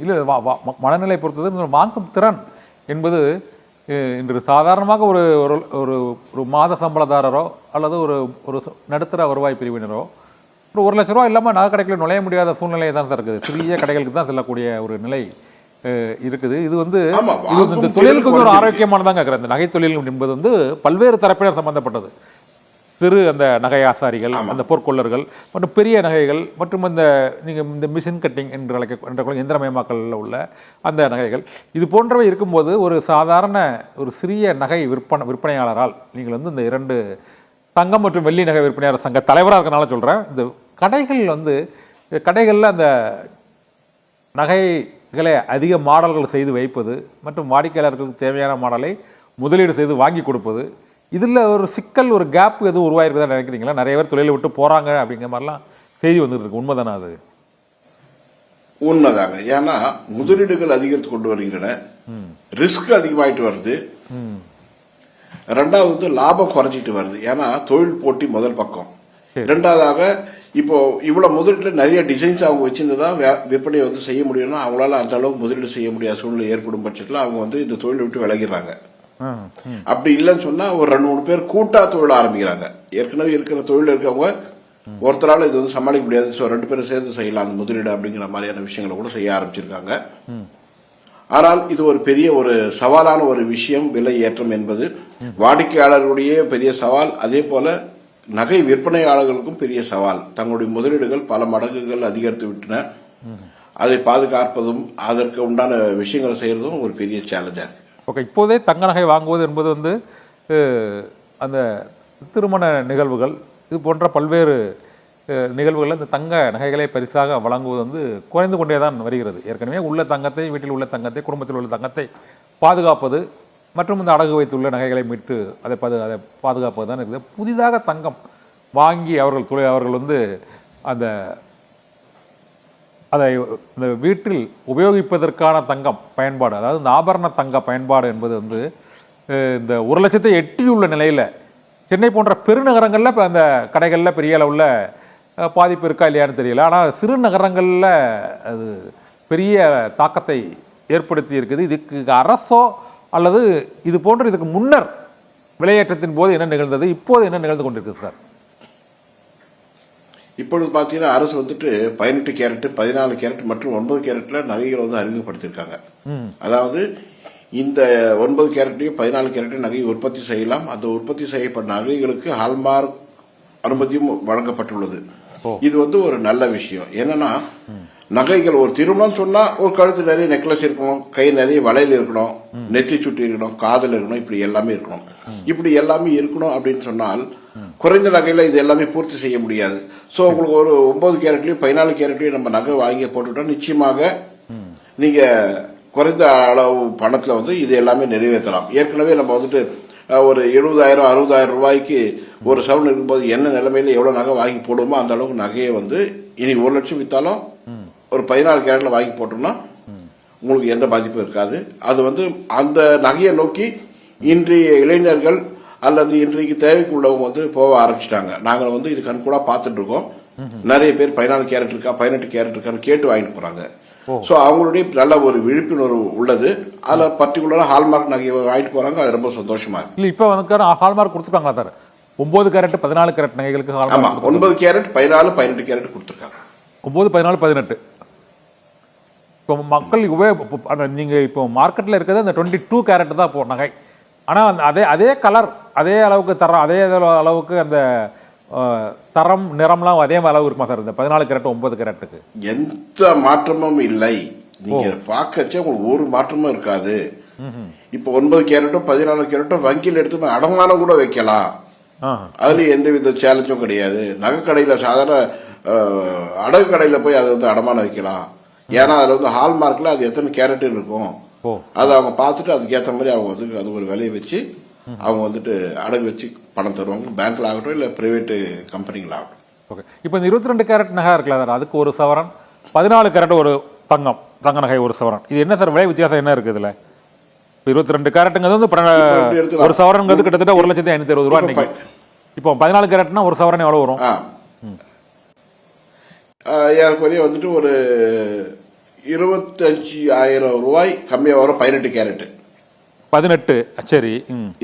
இல்லை மனநிலை பொறுத்தது வாங்கும் திறன் என்பது இன்று சாதாரணமாக ஒரு ஒரு ஒரு மாத சம்பளதாரரோ அல்லது ஒரு ஒரு நடுத்தர வருவாய் பிரிவினரோ ஒரு 1 லட்ச ரூபா இல்லாமல் நகை கடைகளில் நுழைய முடியாத சூழ்நிலை தான் இருக்குது. சிறிய கடைகளுக்கு தான் செல்லக்கூடிய ஒரு நிலை இருக்குது. இது இந்த தொழிலுக்கு ஒரு ஆரோக்கியமானதாங்க இருக்கிற இந்த நகை தொழில் என்பது பல்வேறு தரப்பினர் சம்பந்தப்பட்டது. சிறு அந்த நகை ஆசாரிகள், அந்த பொற்கொள்ளர்கள் மற்றும் பெரிய நகைகள் மற்றும் இந்த மிஷின் கட்டிங் என்ற எந்திரமயமாக்கலில் உள்ள அந்த நகைகள் இது போன்றவை இருக்கும்போது ஒரு சாதாரண ஒரு சிறிய நகை விற்பனையாளரால் நீங்கள் இந்த 2 தங்கம் மற்றும் வெள்ளி நகை விற்பனையாளர் சங்க தலைவராக இருக்கனால சொல்கிறேன், இந்த கடைகளில் அந்த நகைகளை அதிக மாடல்கள் செய்து வைப்பது மற்றும் வாடிக்கையாளர்களுக்கு தேவையான மாடலை முதலீடு செய்து வாங்கி கொடுப்பது, இதில் ஒரு சிக்கல் ஒரு கேப் எதுவும் உருவாயிருக்குதான் நினைக்கிறீங்களா? நிறைய பேர் தொழிலை விட்டு போகிறாங்க அப்படிங்கிற மாதிரிலாம் செய்தி வந்துட்டு இருக்கு. உண்மைதானே? அது உண்மைதாங்க. ஏன்னா முதலீடுகள் அதிகரித்து கொண்டு வருகின்றன, ரிஸ்க் அதிகமாயிட்டு வருது, 2வது லாபம் குறைஞ்சிட்டு வருது. ஏன்னா தொழில் போட்டி முதல் பக்கம், 2வதாக இப்போ இவ்வளவு முதலீட்டுல நிறைய டிசைன்ஸ் அவங்க வச்சிருந்தா விற்பனை செய்ய முடியும்னா அவங்களால அந்த அளவுக்கு முதலீடு செய்ய முடியாத சூழ்நிலை ஏற்படும் பட்சத்தில் அவங்க இந்த தொழிலை விட்டு விலகிறாங்க. அப்படி இல்லைன்னு சொன்னா ஒரு 2-3 பேர் கூட்டா தொழில் ஆரம்பிக்கிறாங்க. ஏற்கனவே இருக்கிற தொழில் இருக்கவங்க ஒருத்தரால இது சமாளிக்க முடியாது, ஸோ 2 பேரும் சேர்ந்து செய்யலாம் அந்த முதலீடு அப்படிங்கிற மாதிரியான விஷயங்களை கூட செய்ய ஆரம்பிச்சிருக்காங்க. ஆனால் இது ஒரு பெரிய ஒரு சவாலான ஒரு விஷயம். விலை ஏற்றம் என்பது வாடிக்கையாளர்களுடைய பெரிய சவால், அதே போல நகை விற்பனையாளர்களுக்கும் பெரிய சவால். தங்களுடைய முதலீடுகள் பல மடங்குகள் அதிகரித்து விட்டன, அதை பாதுகாப்பதும் அதற்கு உண்டான விஷயங்களை செய்யறதும் ஒரு பெரிய சேலஞ்சா இருக்கு. ஓகே, இப்போதே தங்க நகை வாங்குவது என்பது அந்த திருமண நிகழ்வுகள் இது போன்ற பல்வேறு நிகழ்வுகளில் இந்த தங்க நகைகளை பரிசாக வழங்குவது குறைந்து கொண்டே தான் வருகிறது. ஏற்கனவே உள்ள தங்கத்தை, வீட்டில் உள்ள தங்கத்தை, குடும்பத்தில் உள்ள தங்கத்தை பாதுகாப்பது மற்றும் இந்த அடகு வைத்துள்ள நகைகளை மீட்டு அதை பாதுகாப்பது தான் இருக்குது. புதிதாக தங்கம் வாங்கி அவர்கள் அதை இந்த வீட்டில் உபயோகிப்பதற்கான தங்கம் பயன்பாடு, அதாவது இந்த ஆபரண தங்க பயன்பாடு என்பது இந்த 1 லட்சத்தை எட்டியுள்ள நிலையில் சென்னை போன்ற பெருநகரங்களில் இப்போ அந்த கடைகளில் பெரிய அளவில் பாதிப்பு இருக்கா இல்லையான்னு தெரியல. ஆனால் சிறு நகரங்களில் அது பெரிய தாக்கத்தை ஏற்படுத்தி இருக்குது. இதுக்கு அரசோ அல்லது இது போன்ற இதுக்கு முன்னர் விலையேற்றத்தின் போது என்ன நிகழ்ந்தது, இப்போது என்ன நிகழ்ந்து கொண்டிருக்குது சார்? இப்பொழுது பார்த்தீங்கன்னா அரசு 18 கேரட், 14 கேரட் மற்றும் 9 கேரட்ல நகைகள் அறிமுகப்படுத்தியிருக்காங்க. அதாவது இந்த 9 கேரட்டையும் 14 கேரட்டையும் நகையை உற்பத்தி செய்யலாம். அந்த உற்பத்தி செய்யப்பட்ட நகைகளுக்கு ஹால்மார்க் அனுமதியும் வழங்கப்பட்டுள்ளது. இது ஒரு நல்ல விஷயம். என்னன்னா நகைகள் ஒரு திருமணம் சொன்னா ஒரு கழுத்து நிறைய நெக்லஸ் இருக்கணும், கை நிறைய வளையல் இருக்கணும், நெத்தி சுட்டி இருக்கணும், காதல் இருக்கணும், இப்படி எல்லாமே இருக்கணும். இப்படி எல்லாமே இருக்கணும் அப்படின்னு சொன்னால் குறைந்த நகையில இது எல்லாமே பூர்த்தி செய்ய முடியாது. ஸோ உங்களுக்கு ஒரு 9 கேரட்லயும் 14 கேரட்லயும் நம்ம நகை வாங்கி போட்டுட்டோம், நிச்சயமாக நீங்க குறைந்த அளவு பணத்துல இது எல்லாமே நிறைவேற்றலாம். ஏற்கனவே நம்ம ஒரு 70,000 60,000 ரூபாய்க்கு ஒரு சவுன் இருக்கும்போது என்ன நிலைமையில எவ்வளவு நகை வாங்கி போடுவோமோ அந்த அளவுக்கு நகையை இனி 1 லட்சம் வித்தாலும் ஒரு 14 கேரட்ல வாங்கி போட்டோம்னா உங்களுக்கு எந்த பாதிப்பும் இருக்காது. அது அந்த நகையை நோக்கி இன்றைய இளைஞர்கள் அல்லது இன்றைக்கு தேவைக்கு உள்ளவங்க போக ஆரம்பிச்சிட்டாங்க. நாங்கள் இது கண்கூடா பார்த்துட்டு இருக்கோம். நிறைய பேர் 14 கேரட் இருக்கா 18 கேரட் இருக்கான்னு கேட்டு வாங்கிட்டு போறாங்க. ஸோ அவங்களுடைய நல்ல ஒரு விழிப்புணர்வு உள்ளது. அதில் பர்டிகுலரா ஹால்மார்க் நகையை வாங்கிட்டு போறாங்க. அது ரொம்ப சந்தோஷமா இருக்கு. இல்லை, இப்போ ஹால்மார்க் கொடுத்துருக்காங்களா சார்? 9 கேரட் 14 கேரட் நகைகளுக்கு ஆமா 9 கேரட் 14 18 கேரட் கொடுத்துருக்காங்க. 9 14 18 இப்போ மக்கள் நீங்கள் இப்போ மார்க்கெட்டில் இருக்கிறது அந்த 22 கேரட் தான் இப்போ நகை. ஆனால் அதே கலர், அதே அளவுக்கு தரம், அதே அளவுக்கு அந்த தரம் நிறம்லாம் அதே அளவு இருக்குமா சார் இந்த 14 கேரட் 9 கேரட்டுக்கு? எந்த மாற்றமும் இல்லை. நீங்க பார்க்கச்சே உங்களுக்கு ஒரு மாற்றமும் இருக்காது. இப்போ 9 கேரட்டும் 14 கேரட்டும் வங்கியில் எடுத்து அடமானம் கூட வைக்கலாம். அதுல எந்த வித சேலஞ்சும் கிடையாது. நகை கடையில சாதாரண அடகு கடையில போய் அதை அடமானம் வைக்கலாம். ஏன்னா அதுல ஹால்மார்க்ல அது எத்தனை கேரட் இருக்கும் அதை அவங்க பார்த்துட்டு அதுக்கேற்ற மாதிரி அவங்க அது ஒரு விலையை வச்சு அவங்க அடகு வச்சு பணம் தருவாங்க. பேங்க்ல ஆகட்டும் இல்ல பிரைவேட் கம்பெனிகள் ஆகட்டும். ஓகே, இப்போ இந்த 22 கேரட் நகை இருக்குல்ல சார், அதுக்கு ஒரு சவரன், 14 கேரட் ஒரு தங்க நகை ஒரு சவரன், இது என்ன சார் விலை வித்தியாசம் என்ன இருக்கு இதுல? 22 கேரட்டுங்கிறது ஒரு சவரன்ங்கிறது கிட்டத்தட்ட 1,560,000 ரூபாய். இப்போ 14 கேரட்னா ஒரு சவரன் எவ்வளவு வரும்? ஏறக்குறைய ஒரு 25,000 ரூபாய் கம்மியாக வரும் 18 கேரட். 18 சரி.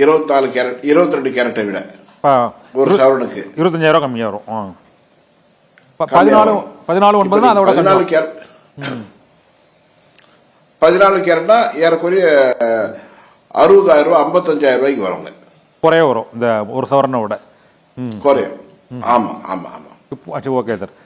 24 கேரட் 22 கேரட்டை விட ஒரு சவரனுக்கு 25,000 கம்மியாக வரும். 14 அதோட 14 கேரட் 14 கேரட்னா ஏறக்குறைய 60,000 ரூபாய் 55,000 ரூபாய்க்கு வருங்க. குறைய வரும் இந்த ஒரு சவரனை விட குறையும். ஆமா ஆமா ஆமா. Okay sir.